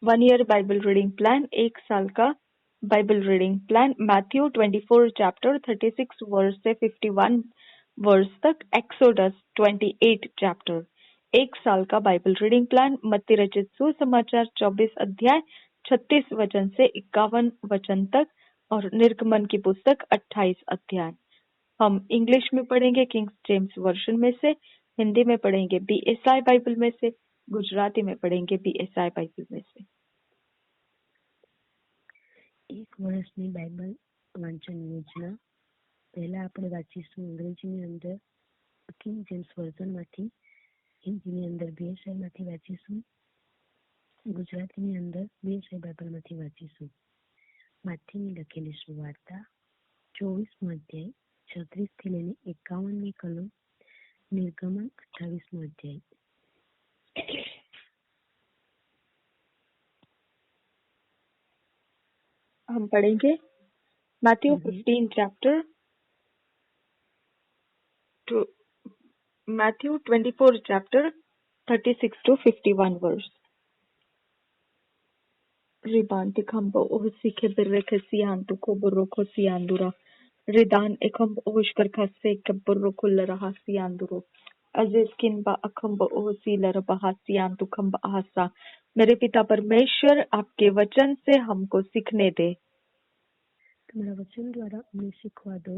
1 year Bible reading plan, 1 साल का Bible reading plan, Matthew 24 chapter 36 verse से 51 verse तक, एक्सोडस 28 चैप्टर। 1 साल का बाइबल रीडिंग प्लान, मत्ती रचित सुसमाचार 24 अध्याय 36 वचन से 51 वचन तक और निर्गमन की पुस्तक 28 अध्याय। हम इंग्लिश में पढ़ेंगे किंग जेम्स वर्जन में से, हिंदी में पढ़ेंगे बीएसआई बाइबल में से, गुजराती में पढ़ेंगे बीएसआई बाइबल में से। એક વર્ષની બાઇબલ વાંચન યોજના. પહેલા આપણે વાંચીશું અંગ્રેજીની અંદર કિંગ જેમ્સ વર્ઝનમાંથી, હિન્દીની અંદર બીએસઆઈમાંથી વાંચીશું, ગુજરાતીની અંદર બીએસઆઈ બાઇબલમાંથી વાંચીશું. માથીની લખેલી સુવાર્તા 24મો અધ્યાય 36 થી લઈને 51મી કલમ, નિર્ગમન 28મો અધ્યાય. हम पढ़ेंगे Matthew 15 chapter to Matthew 24 chapter 36 to 51 verse. Ribanti kambo ohsike berreke siantu koboroko siandura. Ridan ekambo ohshkar khasse keboroko laraha sianduro. Azizkin ba akambo ohsi larabaha siantu kamba ahasa. मेरे पिता परमेश्वर आपके वचन से हमको सीखने दे। तुम्हारा वचन द्वारा हमें सिखवा दो।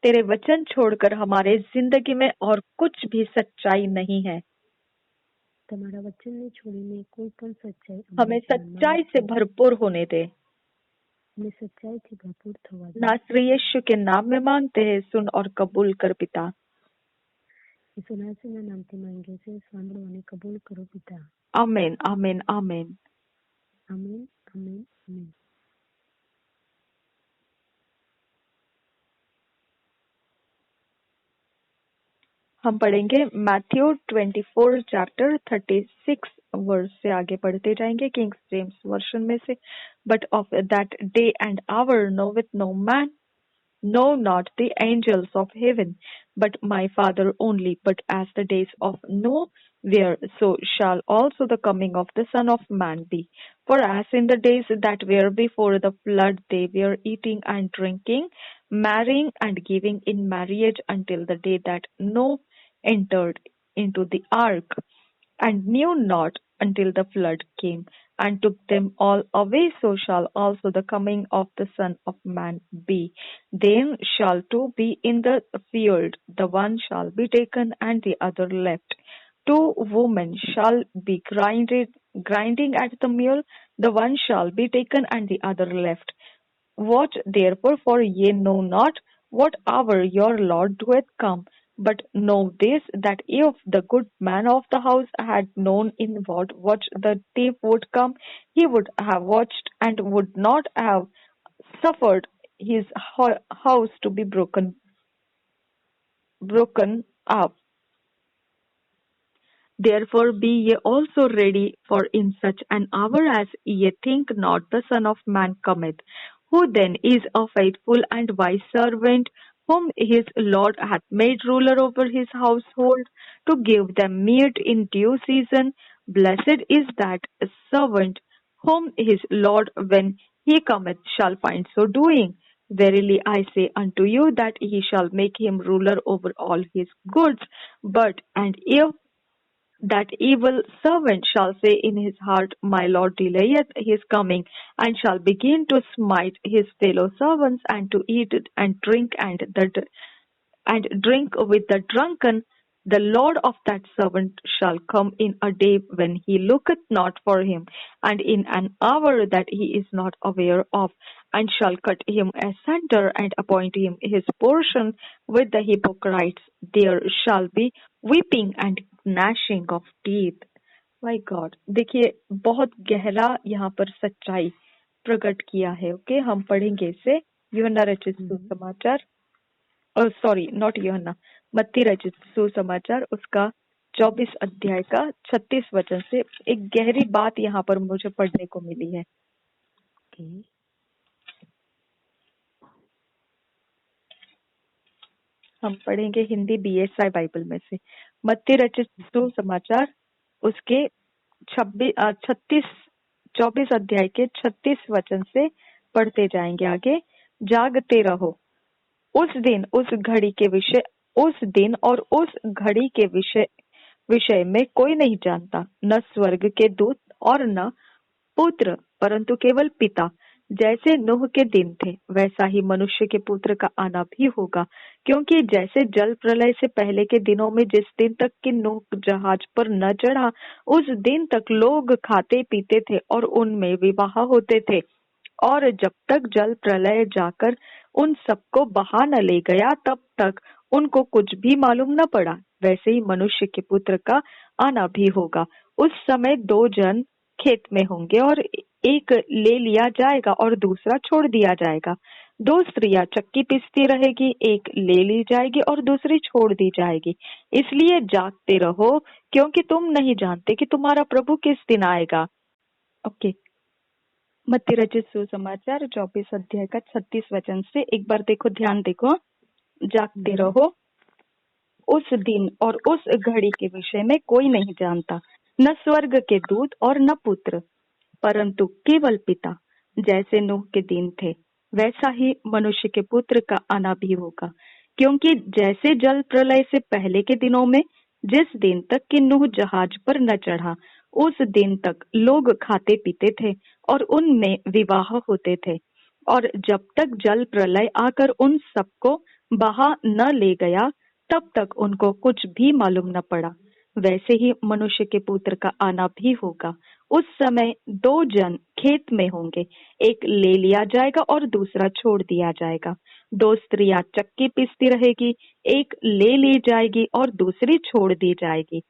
तेरे वचन छोड़कर हमारे जिंदगी में और कुछ भी सच्चाई नहीं है। तुम्हारा वचन ने छोड़ने कोई पण सच्चाई हमें सच्चाई से भरपूर होने दे। हमें सच्चाई से भरपूर थवा दे। नासरी यीशु के नाम में मांगते हैं, सुन और कबूल कर पिता। यीशु नासरी नाम से मांगे से सांभळो અને कबूल करो पिता। आमीन आमीन आमीन आमीन आमीन आमीन। हम पढ़ेंगे मैथ्यू 24 चैप्टर 36 वर्स से आगे पढ़ते जाएंगे किंग जेम्स वर्जन में से। But of that day and hour knoweth no man, no not the angels of heaven, but my father only. But as the days of Noah were, so shall also the coming of the Son of Man be. For as in the days that were before the flood, they were eating and drinking, marrying and giving in marriage until the day that Noah entered into the ark, and knew not until the flood came and took them all away, so shall also the coming of the Son of Man be. Then shall two be in the field, the one shall be taken and the other left. Two women shall be grinding at the mill, the one shall be taken and the other left. Watch therefore, for ye know not what hour your Lord doeth come. But know this, that if the good man of the house had known in what watch the thief would come, he would have watched and would not have suffered his house to be broken up. Therefore be ye also ready, for in such an hour as ye think not the Son of Man cometh. Who then is a faithful and wise servant, whom his Lord hath made ruler over his household, to give them meat in due season? Blessed is that servant, whom his Lord when he cometh shall find so doing. Verily I say unto you, that he shall make him ruler over all his goods. But and if that evil servant shall say in his heart, My Lord delayeth his coming, and shall begin to smite his fellow servants, and to eat and drink with the drunken, the Lord of that servant shall come in a day when he looketh not for him, and in an hour that he is not aware of, and shall cut him asunder, and appoint him his portion with the hypocrites. There shall be weeping and gnashing of teeth. My God, देखिए बहुत गहरा यहाँ पर सच्चाई प्रकट किया है। Okay, हम पढ़ेंगे इसे। यूहन्ना रचित सुसमाचार, सॉरी नॉट यूहन्ना, मत्ती रचित सुसमाचार उसका 24 अध्याय का 36 वचन से एक गहरी बात यहाँ पर मुझे पढ़ने को मिली है। हम पढ़ेंगे हिंदी बीएसआई बाइबल में से। मत्ती रचित सुसमाचार उसके 36 24 अध्याय के 36 वचन से पढ़ते जाएंगे आगे। जागते रहो, उस दिन उस घड़ी के विषय, उस दिन और उस घड़ी के विषय में कोई नहीं जानता, न स्वर्ग के दूत और न पुत्र, परंतु केवल पिता। जैसे नूह के दिन थे वैसा ही मनुष्य के पुत्र का आना भी होगा। क्योंकि जैसे जल प्रलय से पहले के दिनों में जिस दिन तक कि नूह जहाज पर न चढ़ा, उस दिन तक लोग खाते पीते थे और उनमें विवाह होते थे, और जब तक जल प्रलय जाकर उन सबको बहा न ले गया तब तक उनको कुछ भी मालूम न पड़ा, वैसे ही मनुष्य के पुत्र का आना भी होगा। उस समय दो जन खेत में होंगे और एक ले लिया जाएगा और दूसरा छोड़ दिया जाएगा। दो स्त्रियां चक्की पीसती रहेगी, एक ले ली जाएगी और दूसरी छोड़ दी जाएगी। इसलिए जागते रहो, क्योंकि तुम नहीं जानते कि तुम्हारा प्रभु किस दिन आएगा। ओके, मत्ती रचित सुसमाचार 24 अध्याय का 36 वचन से एक बार देखो, ध्यान देखो। जागते रहो, उस दिन और उस घड़ी के विषय में कोई नहीं जानता, न स्वर्ग के दूत और न पुत्र, परंतु केवल पिता। जैसे नूह के दिन थे वैसा ही मनुष्य के पुत्र का आना भी होगा। क्योंकि जैसे जल प्रलय से पहले के दिनों में जिस दिन तक कि नूह जहाज पर न चढ़ा, उस दिन तक लोग खाते पीते थे और उनमें विवाह होते थे, और जब तक जल प्रलय आकर उन सबको बहा न ले गया तब तक उनको कुछ भी मालूम न पड़ा, वैसे ही मनुष्य के पुत्र का आना भी होगा। उस समय दो जन खेत में होंगे, एक ले लिया जाएगा और दूसरा छोड़ दिया जाएगा। दो स्त्रियां चक्की पीसती रहेगी, एक ले ली जाएगी और दूसरी छोड़ दी जाएगी।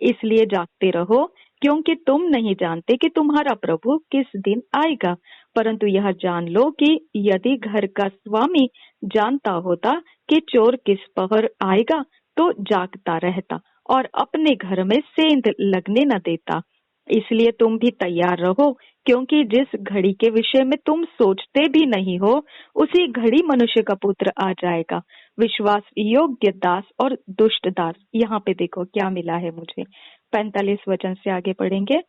इसलिए जागते रहो, क्योंकि तुम नहीं जानते कि तुम्हारा प्रभु किस दिन आएगा। परंतु यह जान लो कि यदि घर का स्वामी जानता होता कि चोर किस पहर आएगा, तो जागता रहता और अपने घर में सेंध लगने न देता। इसलिए तुम भी तैयार रहो, क्योंकि जिस घड़ी के विषय में तुम सोचते भी नहीं हो, उसी घड़ी मनुष्य का पुत्र आ जाएगा। विश्वास योग्य दास और दुष्ट दास। यहाँ पे देखो क्या मिला है मुझे, 45 वचन से आगे पढ़ेंगे।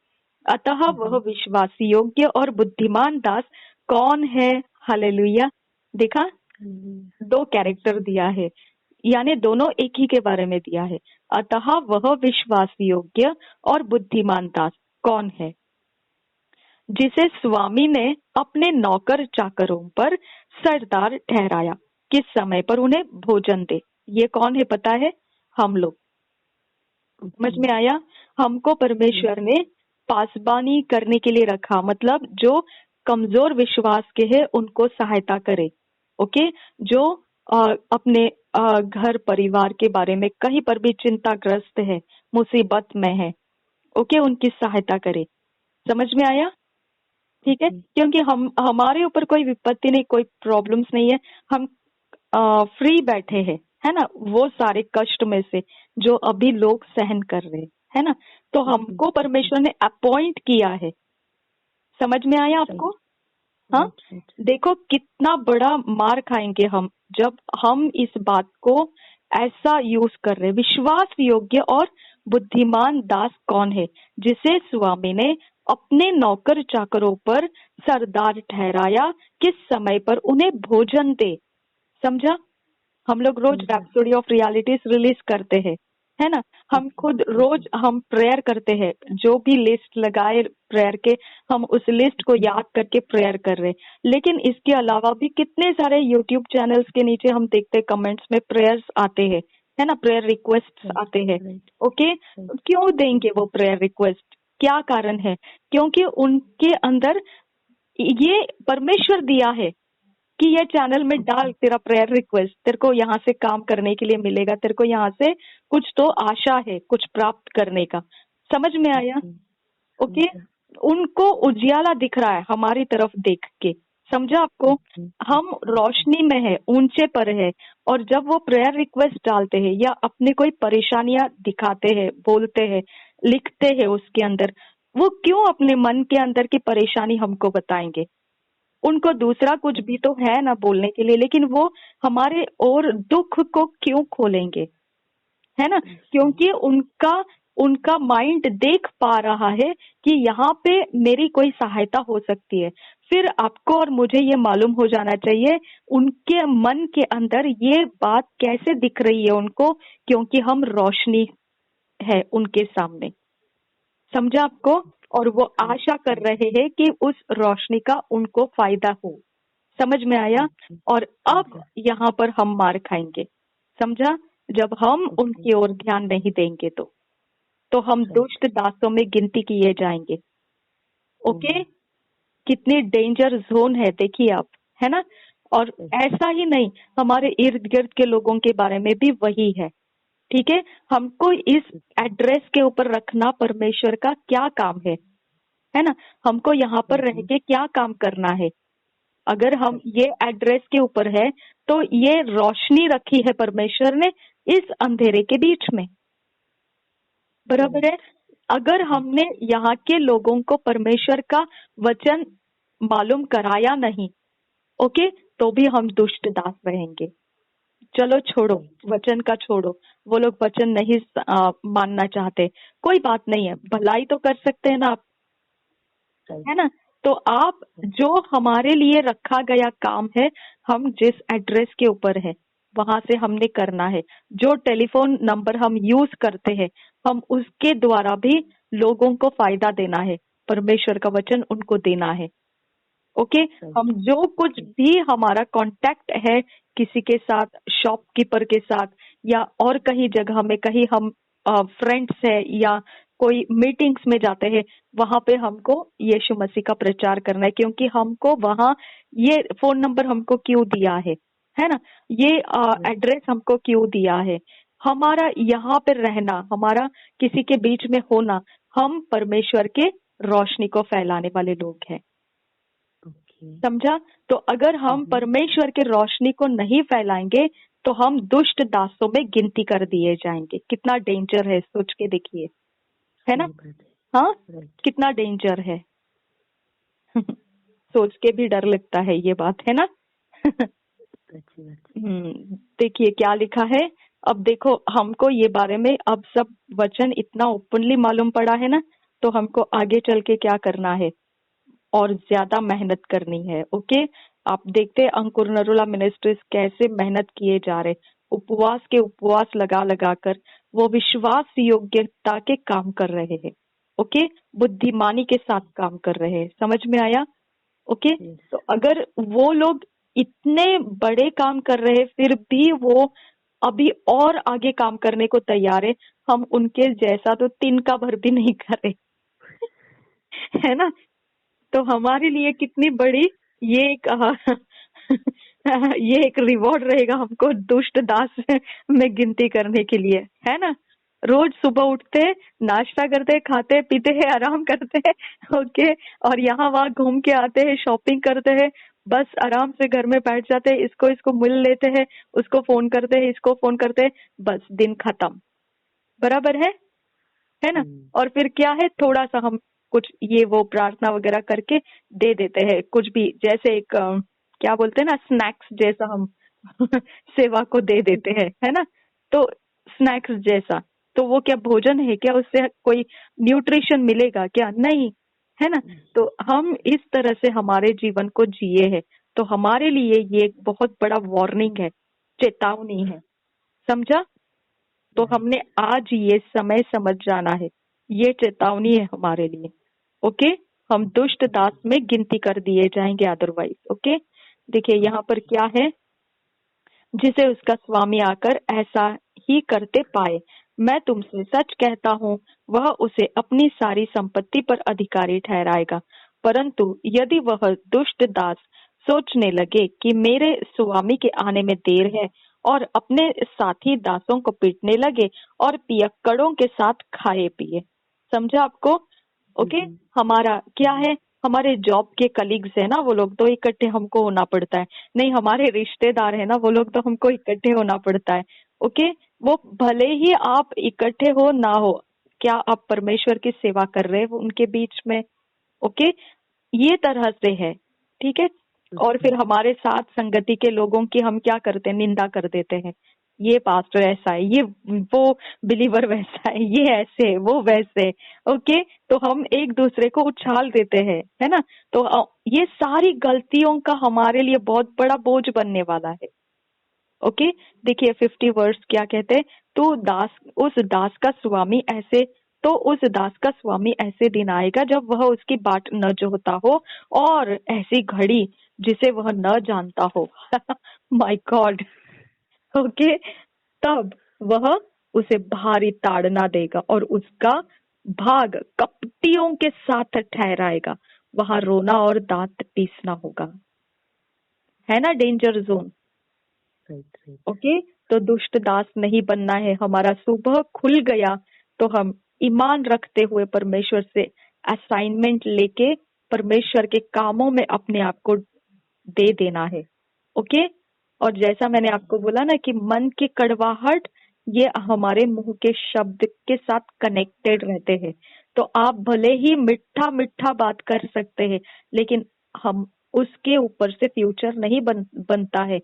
अतः वह विश्वास योग्य और बुद्धिमान दास कौन है? हालेलुया। देखा, दो कैरेक्टर दिया है, यानी दोनों एक ही के बारे में दिया है। अतः वह विश्वास योग्य और बुद्धिमान दास कौन है, जिसे स्वामी ने अपने नौकर चाकरों पर सरदार ठहराया, किस समय पर उन्हें भोजन दे। ये कौन है पता है? हम लोग। समझ में आया? हमको परमेश्वर ने पासबानी करने के लिए रखा, मतलब जो कमजोर विश्वास के हैं उनको सहायता करे। ओके, जो अपने घर परिवार के बारे में कहीं पर भी चिंताग्रस्त है, मुसीबत में है, ओके, उनकी सहायता करे। समझ में आया? ठीक है, क्योंकि हमारे ऊपर कोई विपत्ति नहीं, कोई प्रॉब्लम्स नहीं है, हम फ्री बैठे हैं, है ना, वो सारे कष्ट में से जो अभी लोग सहन कर रहे हैं, है ना। तो हमको परमेश्वर ने अपॉइंट किया है। समझ में आया आपको? हाँ, देखो कितना बड़ा मार खाएंगे हम जब हम इस बात को ऐसा यूज कर रहे। विश्वास योग्य और बुद्धिमान दास कौन है, जिसे स्वामी ने अपने नौकर चाकरों पर सरदार ठहराया, किस समय पर उन्हें भोजन दे। समझा? हम लोग रोज रैप्सोडी ऑफ रियलिटीज रिलीज करते हैं, है ना। हम खुद रोज हम प्रेयर करते हैं, जो भी लिस्ट लगाए प्रेयर के, हम उस लिस्ट को याद करके प्रेयर कर रहे हैं। लेकिन इसके अलावा भी कितने सारे यूट्यूब चैनल्स के नीचे हम देखते कमेंट्स में प्रेयर्स आते हैं, है ना, प्रेयर रिक्वेस्ट आते हैं। ओके, क्यों देंगे वो प्रेयर रिक्वेस्ट? क्या कारण है? क्योंकि उनके अंदर ये परमेश्वर दिया है कि ये चैनल में डाल तेरा प्रेयर रिक्वेस्ट, तेरे को यहाँ से काम करने के लिए मिलेगा, तेरे को यहाँ से कुछ तो आशा है, कुछ प्राप्त करने का। समझ में आया? ओके, उनको उजियाला दिख रहा है हमारी तरफ देख के। समझा आपको? हम रोशनी में है, ऊंचे पर है, और जब वो प्रेयर रिक्वेस्ट डालते हैं या अपने कोई परेशानियां दिखाते हैं, बोलते हैं, लिखते हैं उसके अंदर, वो क्यों अपने मन के अंदर की परेशानी हमको बताएंगे? उनको दूसरा कुछ भी तो है ना बोलने के लिए, लेकिन वो हमारे और दुख को क्यों खोलेंगे, है ना? क्योंकि उनका उनका माइंड देख पा रहा है कि यहाँ पे मेरी कोई सहायता हो सकती है। फिर आपको और मुझे ये मालूम हो जाना चाहिए उनके मन के अंदर ये बात कैसे दिख रही है उनको, क्योंकि हम रोशनी है उनके सामने। समझा आपको? और वो आशा कर रहे हैं कि उस रोशनी का उनको फायदा हो। समझ में आया? और अब यहाँ पर हम मार खाएंगे। समझा? जब हम उनकी ओर ध्यान नहीं देंगे तो हम दुष्ट दासों में गिनती किए जाएंगे। ओके? कितनी डेंजर जोन है देखिए आप, है ना? और ऐसा ही नहीं, हमारे इर्द गिर्द के लोगों के बारे में भी वही है। ठीक है? हमको इस एड्रेस के ऊपर रखना परमेश्वर का क्या काम है ना? हमको यहाँ पर रह के क्या काम करना है? अगर हम ये एड्रेस के ऊपर है तो ये रोशनी रखी है परमेश्वर ने इस अंधेरे के बीच में। बराबर है? अगर हमने यहाँ के लोगों को परमेश्वर का वचन मालूम कराया नहीं, ओके, तो भी हम दुष्ट दास रहेंगे। चलो छोड़ो, वचन का छोड़ो, वो लोग वचन नहीं मानना चाहते, कोई बात नहीं है, भलाई तो कर सकते हैं ना आप, है ना? तो आप जो हमारे लिए रखा गया काम है, हम जिस एड्रेस के ऊपर है वहां से हमने करना है। जो टेलीफोन नंबर हम यूज करते हैं, हम उसके द्वारा भी लोगों को फायदा देना है, परमेश्वर का वचन उनको देना है। ओके? हम जो कुछ भी हमारा कांटेक्ट है किसी के साथ, शॉपकीपर के साथ या और कहीं जगह में, कहीं हम फ्रेंड्स है या कोई मीटिंग्स में जाते हैं, वहां पे हमको यीशु मसीह का प्रचार करना है, क्योंकि हमको वहां ये फोन नंबर हमको क्यों दिया है ना? ये एड्रेस हमको क्यों दिया है? हमारा यहाँ पे रहना, हमारा किसी के बीच में होना, हम परमेश्वर के रोशनी को फैलाने वाले लोग हैं। समझा? तो अगर हम परमेश्वर के रोशनी को नहीं फैलाएंगे तो हम दुष्ट दासों में गिनती कर दिए जाएंगे। कितना डेंजर है, सोच के देखिए, है ना? हाँ, कितना डेंजर है। सोच के भी डर लगता है ये बात, है ना? देखिए क्या लिखा है। अब देखो, हमको ये बारे में अब सब वचन इतना ओपनली मालूम पड़ा है ना, तो हमको आगे चल के क्या करना है और ज्यादा मेहनत करनी है। ओके? आप देखते अंकुर नरुला मिनिस्ट्रीज कैसे मेहनत किए जा रहे, उपवास के उपवास लगा लगा कर वो विश्वास योग्यता के काम कर रहे हैं। ओके? बुद्धिमानी के साथ काम कर रहे हैं। समझ में आया? ओके? तो अगर वो लोग इतने बड़े काम कर रहे फिर भी वो अभी और आगे काम करने को तैयार है, हम उनके जैसा तो तिनका भर भी नहीं कर रहे। है ना? तो हमारे लिए कितनी बड़ी ये एक ये एक रिवॉर्ड रहेगा हमको दुष्ट दास में गिनती करने के लिए, है ना? रोज सुबह उठते, नाश्ता करते, खाते पीते हैं, आराम करते हैं, ओके, और यहाँ वहाँ घूम के आते हैं, शॉपिंग करते हैं, बस आराम से घर में बैठ जाते हैं, इसको मिल लेते हैं, उसको फोन करते हैं, इसको फोन करते हैं, बस दिन खत्म। बराबर है ना? और फिर क्या है, थोड़ा सा हम कुछ ये वो प्रार्थना वगैरह करके दे देते हैं, कुछ भी, जैसे एक क्या बोलते हैं ना, स्नैक्स जैसा हम सेवा को दे देते हैं, है ना? तो स्नैक्स जैसा, तो वो क्या भोजन है क्या? उससे कोई न्यूट्रिशन मिलेगा क्या? नहीं, है ना? तो हम इस तरह से हमारे जीवन को जिए हैं, तो हमारे लिए ये एक बहुत बड़ा वार्निंग है, चेतावनी है। समझा? तो हमने आज ये समय समझ जाना है, ये चेतावनी है हमारे लिए। ओके? हम दुष्ट दास में गिनती कर दिए जाएंगे अदरवाइज। ओके? देखिए यहाँ पर क्या है, जिसे उसका स्वामी आकर ऐसा ही करते पाए, मैं तुमसे सच कहता हूँ, वह उसे अपनी सारी संपत्ति पर अधिकारी ठहराएगा। परंतु यदि वह दुष्ट दास सोचने लगे कि मेरे स्वामी के आने में देर है और अपने साथी दासों को पीटने लगे और पियक्कड़ों के साथ खाए पिए। समझा आपको? ओके? हमारा क्या है, हमारे जॉब के कलीग्स है ना, वो लोग तो इकट्ठे हमको होना पड़ता है। नहीं, हमारे रिश्तेदार है ना, वो लोग तो हमको इकट्ठे होना पड़ता है। ओके? वो भले ही आप इकट्ठे हो ना हो, क्या आप परमेश्वर की सेवा कर रहे हो उनके बीच में? ओके? ये तरह से है। ठीक है? और फिर हमारे साथ संगति के लोगों की हम क्या करते हैं, निंदा कर देते हैं। ये पास्टर ऐसा है, ये वो बिलीवर वैसा है, ये ऐसे है, वो वैसे है। ओके, तो हम एक दूसरे को उछाल देते हैं, है ना। तो ये सारी गलतियों का हमारे लिए बहुत बड़ा बोझ बनने वाला है। ओके, देखिए 50 वर्स क्या कहते हैं। तो उस दास का स्वामी ऐसे दिन आएगा जब वह उसकी बाट न जोहता हो, और ऐसी घड़ी जिसे वह न जानता हो। My God. ओके, तब वह उसे भारी ताड़ना देगा और उसका भाग कपटियों के साथ ठहराएगा। वहां रोना और दांत पीसना होगा, है ना, danger zone. Right right. Okay, तो दुष्ट दास नहीं बनना है। हमारा सुबह खुल गया तो हम ईमान रखते हुए परमेश्वर से असाइनमेंट लेके परमेश्वर के कामों में अपने आप को दे देना है। ओके, और जैसा मैंने आपको बोला ना कि मन की कड़वाहट ये हमारे मुंह के शब्द के साथ कनेक्टेड रहते हैं। तो आप भले ही मीठा मीठा बात कर सकते हैं, लेकिन हम उसके ऊपर से फ्यूचर नहीं बनता है।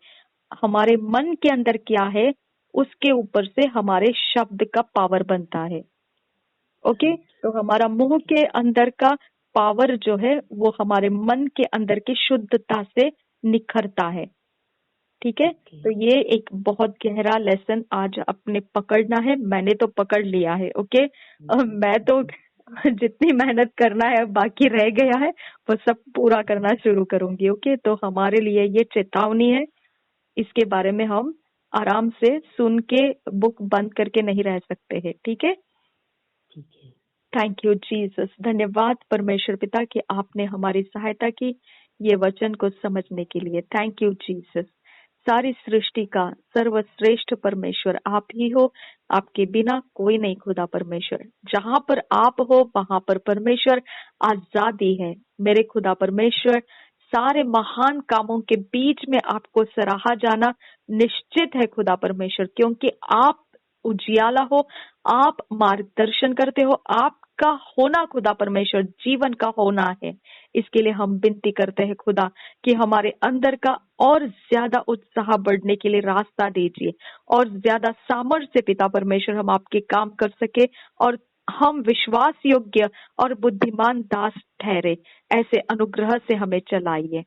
हमारे मन के अंदर क्या है, उसके ऊपर से हमारे शब्द का पावर बनता है। ओके, तो हमारा मुंह के अंदर का पावर जो है वो हमारे मन के अंदर की शुद्धता से निखरता है। ठीक है, ओके। तो ये एक बहुत गहरा लेसन आज अपने पकड़ना है। मैंने तो पकड़ लिया है। ओके, मैं तो जितनी मेहनत करना है बाकी रह गया है वो सब पूरा करना शुरू करूंगी। ओके, तो हमारे लिए ये चेतावनी है, इसके बारे में हम आराम से सुन के बुक बंद करके नहीं रह सकते हैं। ठीक है, ठीक है। Thank you Jesus. धन्यवाद परमेश्वर पिता कि आपने हमारी सहायता की ये वचन को समझने के लिए। Thank you Jesus. सारी सृष्टि का सर्वश्रेष्ठ परमेश्वर आप ही हो, आपके बिना कोई नहीं खुदा परमेश्वर। जहां पर आप हो वहां पर परमेश्वर आजादी है। मेरे खुदा परमेश्वर, सारे महान कामों के बीच में आपको सराहा जाना निश्चित है खुदा परमेश्वर, क्योंकि आप उजियाला हो, आप मार्गदर्शन करते हो। आपका होना खुदा परमेश्वर जीवन का होना है। इसके लिए हम विनती करते हैं खुदा कि हमारे अंदर का और ज्यादा उत्साह बढ़ने के लिए रास्ता दीजिए, और ज्यादा सामर्थ्य पिता परमेश्वर हम आपके काम कर सके, और हम विश्वास योग्य और बुद्धिमान दास ठहरे। ऐसे अनुग्रह से हमें चलाइए।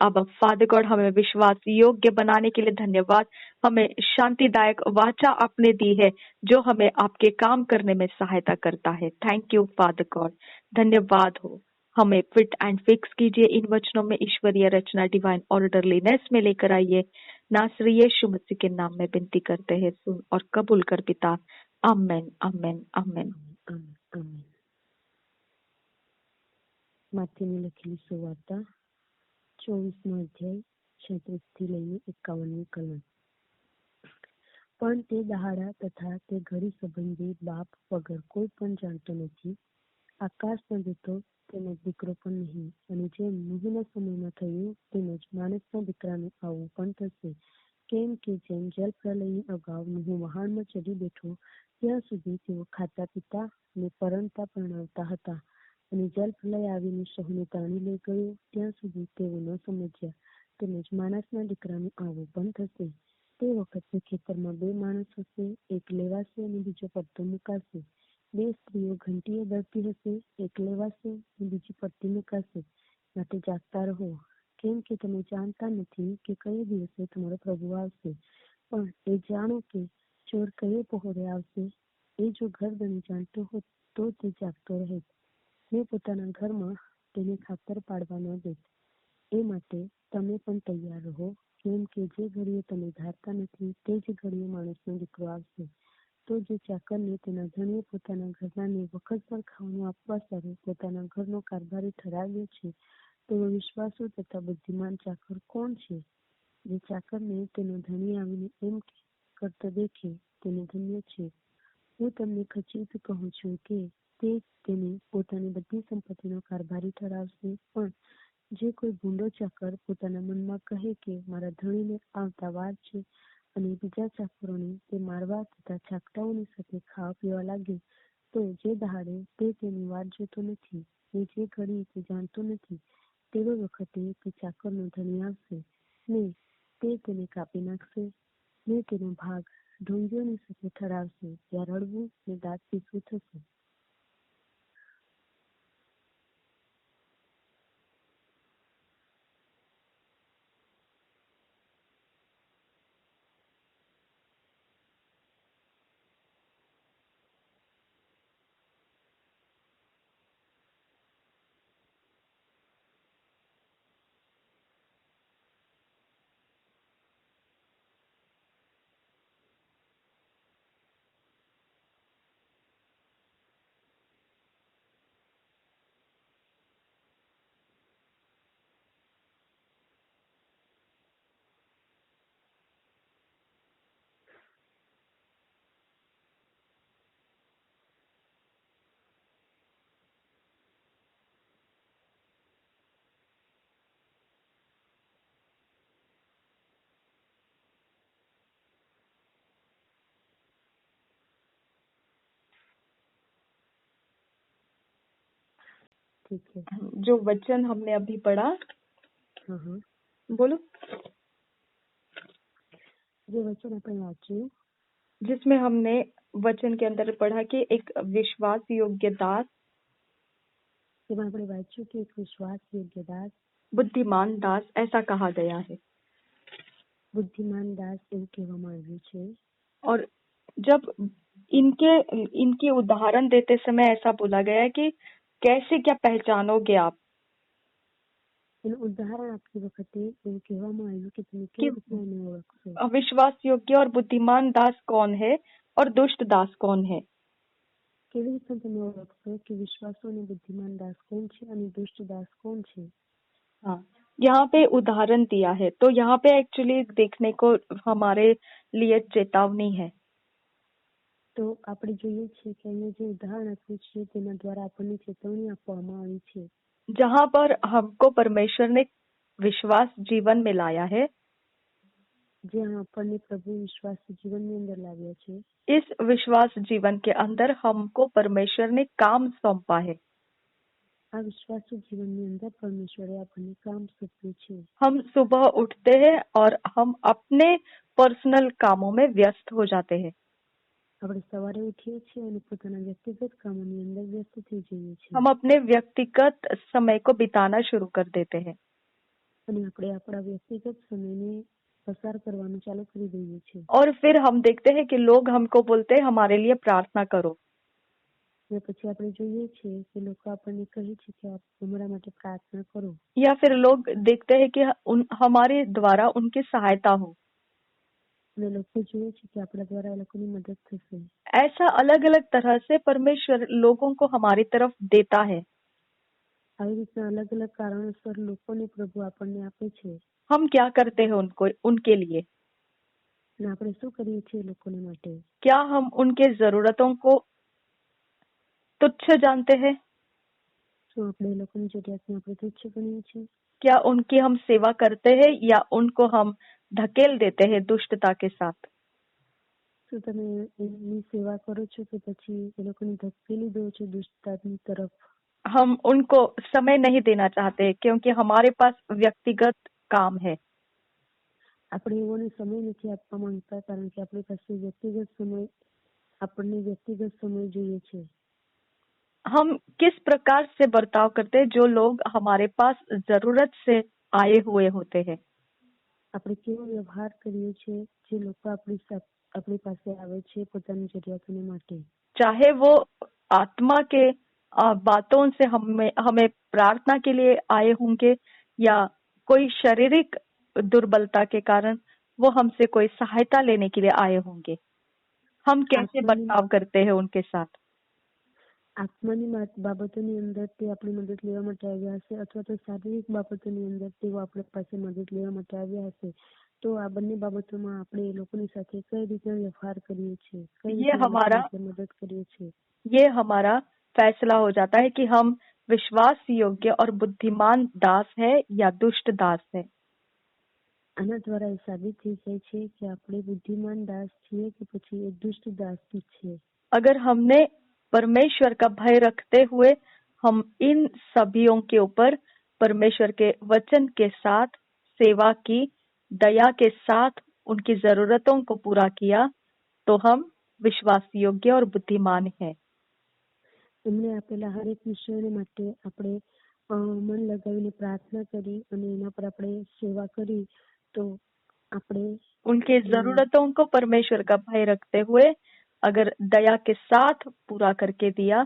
अब फादर गॉड, हमें विश्वास योग्य बनाने के लिए धन्यवाद। हमें शांतिदायक वाचा आपने दी है जो हमें आपके काम करने में सहायता करता है। थैंक यू फादर गॉड, धन्यवाद हो। हमें फिट एंड फिक्स कीजिए इन वचनों में, ईश्वरीय रचना डिवाइन ऑर्डरलीनेस में लेकर आइए। नासरी यीशु मसीह के नाम में विनती करते हैं, सुन और कबूल कर पिता। आमेन आमेन आमेन। आमेन आमेन। માથેની લખેલી સુવાર્તા 24મો અધ્યાય 36 થી લઈને 51મી કલમ. પણ તે દહાડા તથા તે ઘડી સંબંધી બાપ વગર કોઈ પણ જાણતો નથી. આકાશના દૂતો તેમજ દીકરો પણ નહીં. અને જેમ નૂહના સમયમાં થયું તેમજ માણસના દીકરાનું આવું પણ થશે. કેમ કે જેમ જલ પ્રલયની અગાઉ નૂહ વહાણમાં ચડી બેઠો ત્યાં સુધી તેઓ ખાતા પીતા અને પરણતા પરણાવતા હતા. અને જલ પ્રલય આવીને સહુને તાણી લઈ ગયો ત્યાં સુધી તેઓ ન સમજ્યા. તેમજ માણસના દીકરાનું આવું પણ થશે. તે વખતે ખેતરમાં બે માણસ હશે, એક લેવાશે અને બીજો પડતો મુકાશે. બે સ્ત્રીઓ ઘંટીએ દળતી હશે, એક લેવાશે અને બીજી પડતી મુકાશે. માટે જાગતા રહો, કેમ કે તમે જાણતા નથી કે કયા દિવસે તમારો પ્રભુ આવશે. પણ એ જાણો કે ચોર કયે પહોળે આવશે. એ જો ઘરધણી જાણતો હોત તો તે જાગતો રહેત ને પોતાના ઘરમાં તેને ખાતર પાડવા ન દેત. એ માટે તમે પણ તૈયાર રહો, કેમ કે જે ઘડીએ તમે ધારતા નથી તે જ ઘડીએ માણસનો દીકરો આવશે. તો જે ચાકરને તેના ધણીએ પોતાના ઘરનાને વખતભર ખાવાનું આપવા સારું પોતાના ઘરનો કારભારી ઠરાવ્યો છે, તેવો વિશ્વાસુ તથા બુદ્ધિમાન ચાકર કોણ છે? જે ચાકરને તેનો ધણી આવીને એમ કરતો દેખે તેને ધન્ય છે. હું તમને ખચિત કહું છું કે તે તેને પોતાની બધી સંપત્તિનો કારભારી ઠરાવશે. પણ જે કોઈ ભૂંડો ચાકર પોતાના મનમાં કહે કે મારા ધણીને આવતા વાર છે અને બીજા ચાકરોને તે મારવા તથા છાકટાઓની સાથે ખાવા પીવા લાગે, તો જે દહાડે તે તેની વાત જોતો નથી ને જે ઘડી તે જાણતો નથી તેવા વખતે તે ચાકરનો ધણી આવશે ને તે તેને કાપી નાખશે ને તેનો ભાગ ઢોંગીઓની સાથે ઠરાવશે, ત્યાં રડવું ને દાંત પીસવું થશે. ठीक है. जो वचन हमने अभी पढ़ा, हाँ हाँ. बोलो. જે વચન આપણે વાંચ્યું, जिसमें हमने वचन के अंदर पढ़ा कि एक विश्वास योग्य दास, તેમાં આપણે વાંચ્યું કે એક વિશ્વાસ યોગ્ય દાસ, बुद्धिमान दास ऐसा कहा गया है. બુદ્ધિમાન દાસ એવું કહેવામાં આવ્યું છે. और जब इनके उदाहरण देते समय ऐसा बोला गया है कि कैसे क्या पहचानोगे आप. એનું ઉદાહરણ આપતી વખતે એવું કહેવામાં આવ્યું કે તમે કેવી રીતના એને ઓળખશો. अविश्वास योग्य और बुद्धिमान दास कौन है और दुष्ट दास कौन है. કેવી રીતના તમે ઓળખશો કે વિશ્વાસુ અને બુદ્ધિમાન દાસ કોણ છે અને દુષ્ટ દાસ કોણ છે. हाँ, यहाँ पे उदाहरण दिया है, तो यहाँ पे एक्चुअली देखने को हमारे लिए चेतावनी है. તો આપણે જોઈએ છીએ કે અહીંયા જે ઉદાહરણ આપ્યું છે તેના દ્વારા આપણને ચેતવણી આપવામાં આવી છે. जहाँ पर हमको परमेश्वर ने विश्वास जीवन में लाया है, જ્યાં આપણને પ્રભુ વિશ્વાસ જીવનની અંદર લાવ્યા છે, इस विश्वास जीवन के अंदर हमको परमेश्वर ने काम सौंपा है. આ વિશ્વાસુ જીવનની અંદર પરમેશ્વરે આપણને કામ સોંપ્યું છે. हम सुबह उठते हैं और हम अपने पर्सनल कामों में व्यस्त हो जाते हैं. આપણે સવારે ઉઠીએ છીએ અને પોતાના વ્યક્તિગત કામોની અંદર વ્યસ્ત થઈ જઈએ છીએ. हम अपने व्यक्तिगत समय को बिताना शुरू कर देते हैं. અને આપણે આપણા વ્યક્તિગત સમયને પસાર કરવાનું ચાલુ કરી દઈએ છીએ. और फिर हम देखते हैं कि लोग हमको बोलते हैं हमारे लिए प्रार्थना करो. અને પછી આપણે જોઈએ છીએ કે લોકો આપણને કહે છે કે આપ અમારા માટે પ્રાર્થના કરો. या फिर लोग देखते हैं कि हमारे द्वारा उनकी सहायता हो. અને લોકો જોઈએ છે કે આપણા દ્વારા એ લોકોની મદદ થશે. ऐसा अलग अलग तरह से परमेश्वर लोगों को हमारी तरफ देता है. આવી રીતના અલગ અલગ કારણોસર લોકોને પ્રભુ આપણને આપે છે. हम क्या करते हैं उनके लिए. અને આપણે શું કરીએ છીએ એ લોકોને માટે. क्या हम उनके जरूरतों को तुच्छ जानते हैं. શું આપણે એ લોકોની જરૂરિયાતને આપણે તુચ્છ ગણીએ છીએ. क्या उनकी हम सेवा करते हैं या उनको हम धकेल देते हैं दुष्टता के साथ. શું તમે એમની સેવા કરો છો કે પછી એ લોકોને ધકેલી દો છો દુષ્ટતાની તરફ. हम उनको समय नहीं देना चाहते क्योंकि हमारे पास व्यक्तिगत काम है. આપણે એવોને સમય નથી આપવા માંગતા કારણ કે આપણી પાસે આપણને વ્યક્તિગત સમય જોઈએ છે. हम किस प्रकार से बर्ताव करते हैं जो लोग हमारे पास जरूरत से आए हुए होते हैं. આપણે કેવો વ્યવહાર કરીએ છીએ જે લોકો આપણી પાસે આવે છે પોતાની જરૂરિયાતોને માટે. चाहे वो आत्मा के बातों से हमें प्रार्थना के लिए आए होंगे या कोई शारीरिक दुर्बलता के कारण वो हमसे कोई सहायता लेने के लिए आए होंगे. हम कैसे बर्ताव करते हैं उनके साथ. આત્માની બાબતોની અંદર તે આપણી મદદ લેવા માટે આવ્યા હશે અથવા તો શારીરિક બાબતોની અંદર તેઓ આપણી પાસે મદદ લેવા માટે આવ્યા હશે. તો આ બંને બાબતોમાં આપણે એ લોકોની સાથે કઈ રીતે વ્યવહાર કરીએ છીએ, કઈ રીતે મદદ કરીએ છીએ. ये हमारा फैसला हो जाता है कि हम विश्वास योग्य और बुद्धिमान दास है या दुष्ट दास है. આના દ્વારા એ સાબિત થઈ જાય છે કે આપણે બુદ્ધિમાન દાસ છીએ કે પછી એક દુષ્ટ દાસ છે. अगर हमने परमेश्वर का भय रखते हुए हम इन सभीयों के ऊपर परमेश्वर के वचन के साथ सेवा की, दया के साथ उनकी जरूरतों को पूरा किया तो हम विश्वास योग्य और बुद्धिमान हैं। એમણે આપેલા હરેક વિષયોને માટે આપણે મન લગાવીને પ્રાર્થના કરી અને એના પર આપણે સેવા કરી તો આપણે उनके जरूरतों को परमेश्वर का भय रखते हुए अगर दया के साथ पूरा करके दिया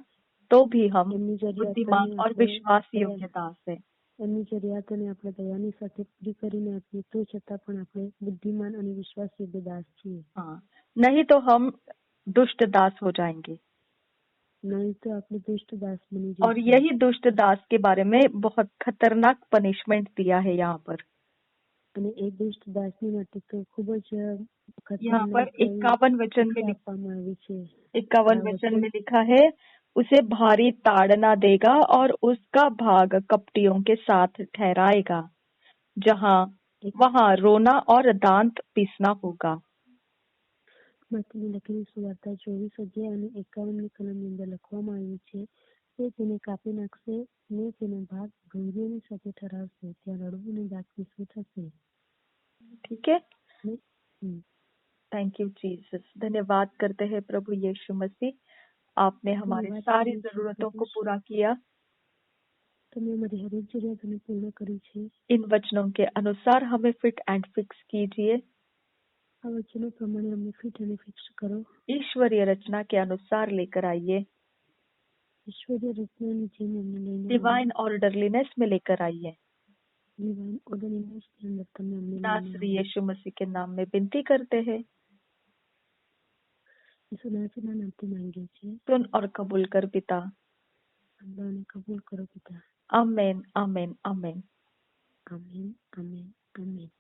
तो भी हम बुद्धिमान और विश्वास योग्य दास हैं। એમની જરૂરિયાતોને આપણે દયાની સાથે પૂરી કરીને આપીએ તો છતાં પણ આપણે બુદ્ધિમાન અને વિશ્વાસયોગ્ય દાસ છીએ। हाँ, नहीं तो हम दुष्ट दास हो जाएंगे। नहीं तो આપણે दुष्ट दास बनी और जाएंगे। यही दुष्ट दास के बारे में बहुत खतरनाक पनिशमेंट दिया है यहाँ पर। અને એ दुष्ट દાસની માટે તો ખૂબ જ यहाँ पर 51 वचन में આપવામાં આવી છે। 51 वचन में लिखा है, उसे भारी ताड़ना देगा और उसका भाग कपटियों के साथ ठहराएगा, वहाँ रोना और दांत पीसना होगा। માથેની લખેલી સુવાર્તા 24 અધ્યાય અને 51 કલમની અંદર લખવામાં આવ્યું છે તે તેને કાપી નાખશે ને તેનો ભાગ ગંભીરની સાથે ઠરાવશે, ત્યાં રડવું ને દાંત પીસવું થશે। ठीक है, थैंक यू जीसस। धन्यवाद करते हैं प्रभु यीशु मसीह, आपने हमारी सारी जरूरतों को पूरा किया। તમે અમારી હરેક જરૂરિયાતોને પૂર્ણ કરી છે। इन वचनों के अनुसार हमें फिट एंड फिक्स कीजिए। આ વચનો પ્રમાણે અમને ફિટ અને ફિક્સ કરો। ईश्वरीय रचना के अनुसार लेकर आइए। ઈશ્વરીય રચનાની જેમ અમને લઈને डिवाइन ऑर्डरलीनेस में लेकर आइए। ડિવાઇન ઓર્ડરનેસની અંદર તમે અમને नासरी यीशु मसीह के नाम में विनती करते हैं। यीशु नासरीના નામથી માંગીએ છીએ। सुन और कबूल कर पिता। સાંભળો કબૂલ કરો પિતા। Amen, amen, amen. Amen, amen, amen.